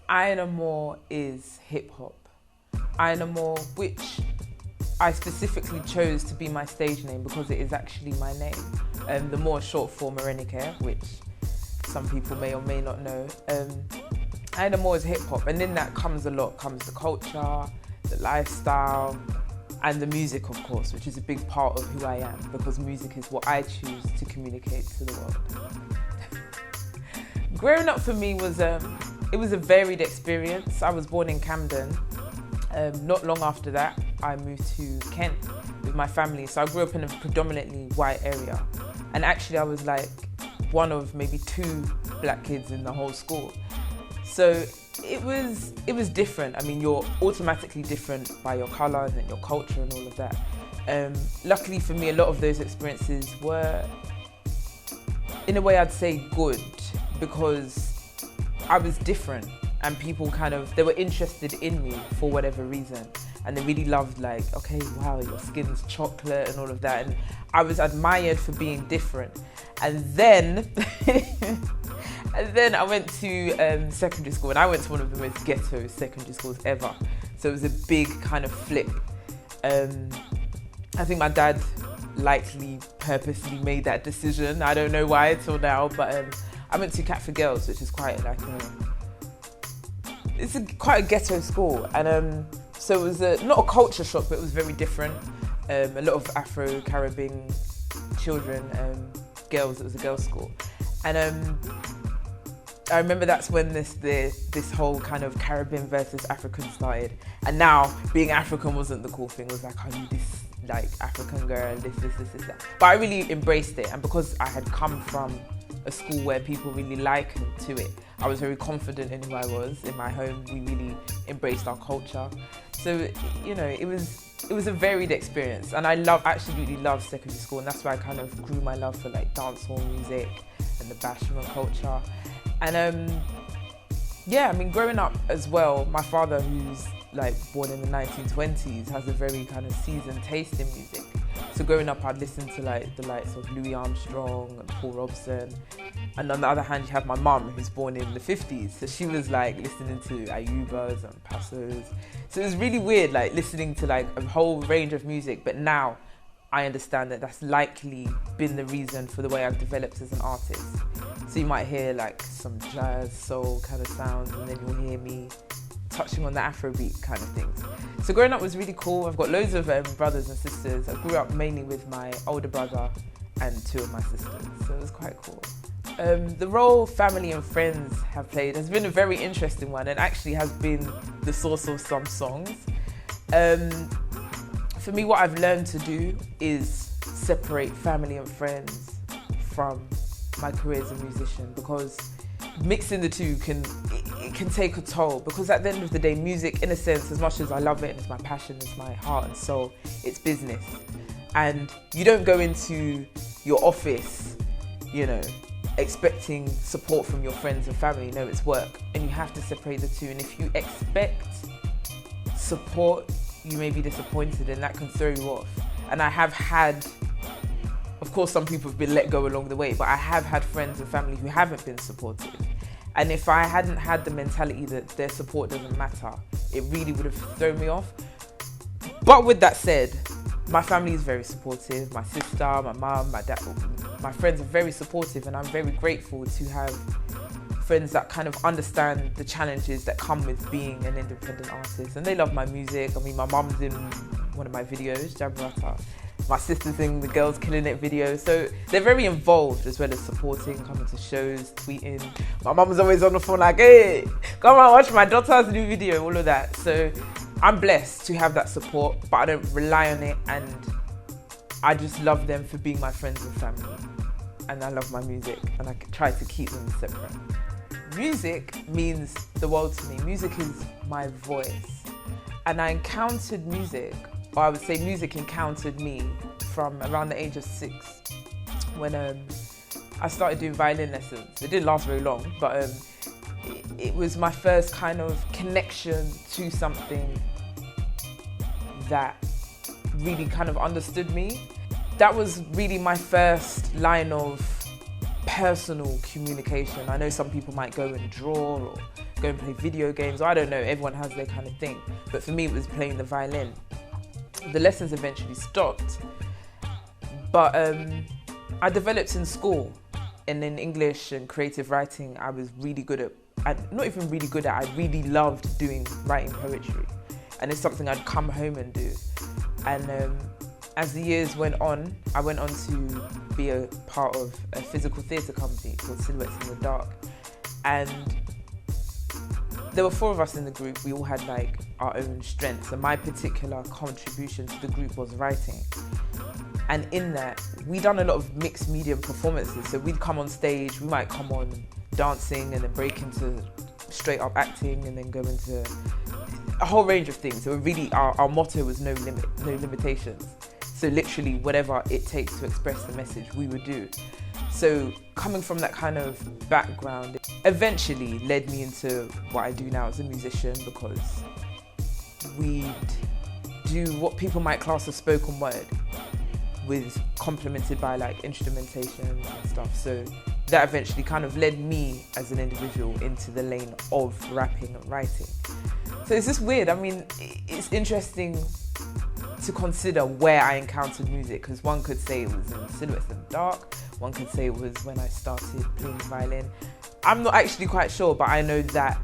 Aina More is hip hop. Aina More, which I specifically chose to be my stage name because it is actually my name. The More short for Morenike, which some people may or may not know. Aina More is hip hop, and in that comes a lot. Comes the culture, the lifestyle, and the music, of course, which is a big part of who I am, because music is what I choose to communicate to the world. Growing up for me was it was a varied experience. I was born in Camden. Not long after that, I moved to Kent with my family. So I grew up in a predominantly white area. And actually I was like one of maybe 2 black kids in the whole school. So it was different. I mean, you're automatically different by your colours and your culture and all of that. Luckily for me, a lot of those experiences were, in a way I'd say, good, because I was different and people they were interested in me for whatever reason. And they really loved, like, okay, wow, your skin's chocolate and all of that. And I was admired for being different. And then, I went to secondary school, and I went to one of the most ghetto secondary schools ever. So it was a big kind of flip. I think my dad likely purposely made that decision. I don't know why till now, but I went to Cat for Girls, which is quite like quite a ghetto school. And so it was not a culture shock, but it was very different. A lot of Afro-Caribbean children, girls. It was a girls' school. And I remember that's when this whole kind of Caribbean versus African started. And now being African wasn't the cool thing. It was like, oh, you this like African girl, this, that. But I really embraced it. And because I had come from a school where people really likened to it, I was very confident in who I was. In my home, we really embraced our culture. So, you know, it was a varied experience, and I absolutely loved secondary school, and that's where I kind of grew my love for like dancehall music and the bashment culture. And yeah, I mean, growing up as well, my father, who's like born in the 1920s, has a very kind of seasoned taste in music. So growing up, I'd listen to like the likes of Louis Armstrong and Paul Robson. And on the other hand, you have my mum, who's born in the 50s. So she was like listening to Ayubas and Passos. So it was really weird, like listening to like a whole range of music. But now I understand that that's likely been the reason for the way I've developed as an artist. So you might hear like some jazz, soul kind of sounds, and then you'll hear me touching on the Afrobeat kind of things. So growing up was really cool. I've got loads of brothers and sisters. I grew up mainly with my older brother and 2 of my sisters, so it was quite cool. The role family and friends have played has been a very interesting one, and actually has been the source of some songs. For me, what I've learned to do is separate family and friends from my career as a musician, because mixing the two can take a toll, because at the end of the day, music, in a sense, as much as I love it and it's my passion, it's my heart and soul, it's business. And you don't go into your office, you know, expecting support from your friends and family. No, it's work, and you have to separate the two. And if you expect support, you may be disappointed, and that can throw you off. And I have had, of course, some people have been let go along the way, but I have had friends and family who haven't been supportive. And if I hadn't had the mentality that their support doesn't matter, it really would have thrown me off. But with that said, my family is very supportive. My sister, my mum, my dad, my friends are very supportive, and I'm very grateful to have friends that kind of understand the challenges that come with being an independent artist. And they love my music. I mean, my mum's in one of my videos, Jabarata. My sister's in the Girls Killing It video. So they're very involved, as well as supporting, coming to shows, tweeting. My mum's always on the phone like, hey, come on, watch my daughter's new video, all of that. So I'm blessed to have that support, but I don't rely on it, and I just love them for being my friends and family. And I love my music, and I try to keep them separate. Music means the world to me. Music is my voice. And I encountered music, or I would say music encountered me from around the age of 6, when I started doing violin lessons. It didn't last very long, but it was my first kind of connection to something that really kind of understood me. that was really my first line of personal communication. I know some people might go and draw or go and play video games. I don't know, everyone has their kind of thing. But for me, it was playing the violin. The lessons eventually stopped. But I developed in school, and in English and creative writing, I was really good at, not even really good at, I really loved writing poetry. And it's something I'd come home and do. And as the years went on, I went on to be a part of a physical theatre company called Silhouettes in the Dark. And there were 4 of us in the group. We all had like our own strengths, and my particular contribution to the group was writing. And in that, we'd done a lot of mixed medium performances. So we'd come on stage, we might come on dancing and then break into straight up acting and then go into a whole range of things. So really, our motto was no limitations. So literally whatever it takes to express the message, we would do. So coming from that kind of background eventually led me into what I do now as a musician, because we'd do what people might class as spoken word, with complemented by like instrumentation and stuff. So that eventually kind of led me as an individual into the lane of rapping and writing. So it's just weird. I mean, it's interesting to consider where I encountered music, because one could say it was in Silhouettes in the Dark, one could say it was when I started playing the violin. I'm not actually quite sure, but I know that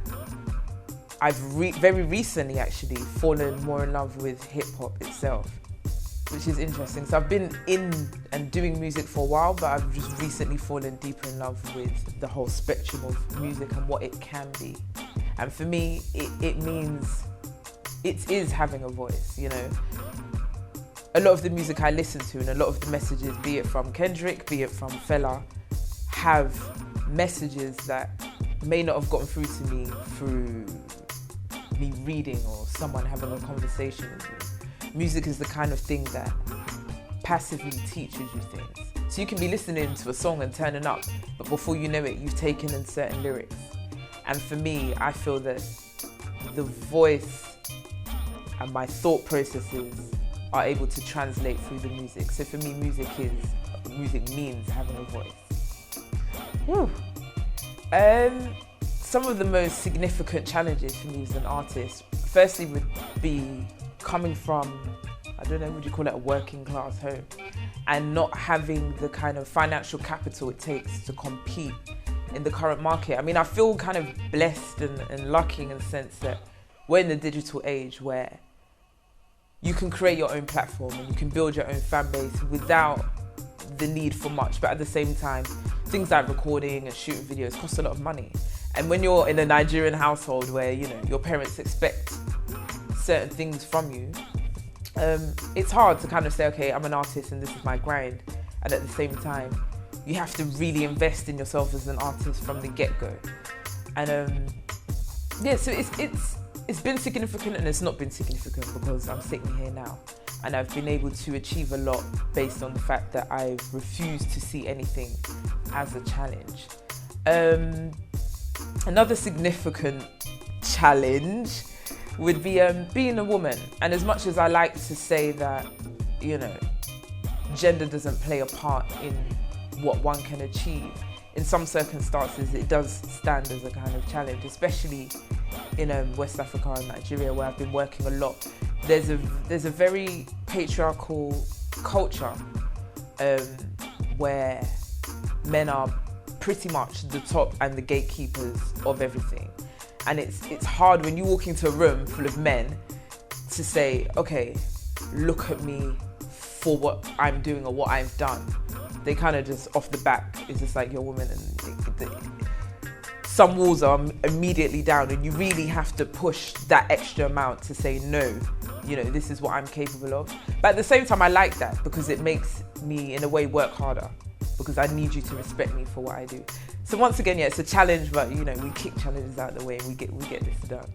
I've very recently actually fallen more in love with hip hop itself, which is interesting. So I've been in and doing music for a while, but I've just recently fallen deeper in love with the whole spectrum of music and what it can be. And for me, it means it is having a voice, you know. A lot of the music I listen to and a lot of the messages, be it from Kendrick, be it from Fela, have messages that may not have gotten through to me through me reading or someone having a conversation with me. Music is the kind of thing that passively teaches you things. So you can be listening to a song and turning up, but before you know it, you've taken in certain lyrics. And for me, I feel that the voice and my thought processes are able to translate through the music. So for me, music means having a voice. Woo. Some of the most significant challenges for me as an artist, firstly would be coming from, I don't know, would you call it a working class home, and not having the kind of financial capital it takes to compete in the current market. I mean, I feel kind of blessed and lucky in the sense that we're in the digital age where you can create your own platform and you can build your own fan base without the need for much. But at the same time, things like recording and shooting videos cost a lot of money. And when you're in a Nigerian household where, you know, your parents expect certain things from you, it's hard to kind of say, okay, I'm an artist and this is my grind. And at the same time, you have to really invest in yourself as an artist from the get-go. And yeah, so it's been significant and it's not been significant because I'm sitting here now and I've been able to achieve a lot based on the fact that I've refused to see anything as a challenge. Another significant challenge would be being a woman. And as much as I like to say that, you know, gender doesn't play a part in what one can achieve, in some circumstances it does stand as a kind of challenge, especially in West Africa and Nigeria, where I've been working a lot. There's a very patriarchal culture where men are pretty much the top and the gatekeepers of everything. And it's hard when you walk into a room full of men to say, okay, look at me for what I'm doing or what I've done. They kind of just off the back, it's just like, you're a woman, and some walls are immediately down, and you really have to push that extra amount to say, no, you know, this is what I'm capable of. But at the same time, I like that because it makes me, in a way, work harder, because I need you to respect me for what I do. So once again, yeah, it's a challenge, but you know, we kick challenges out of the way and we get this done.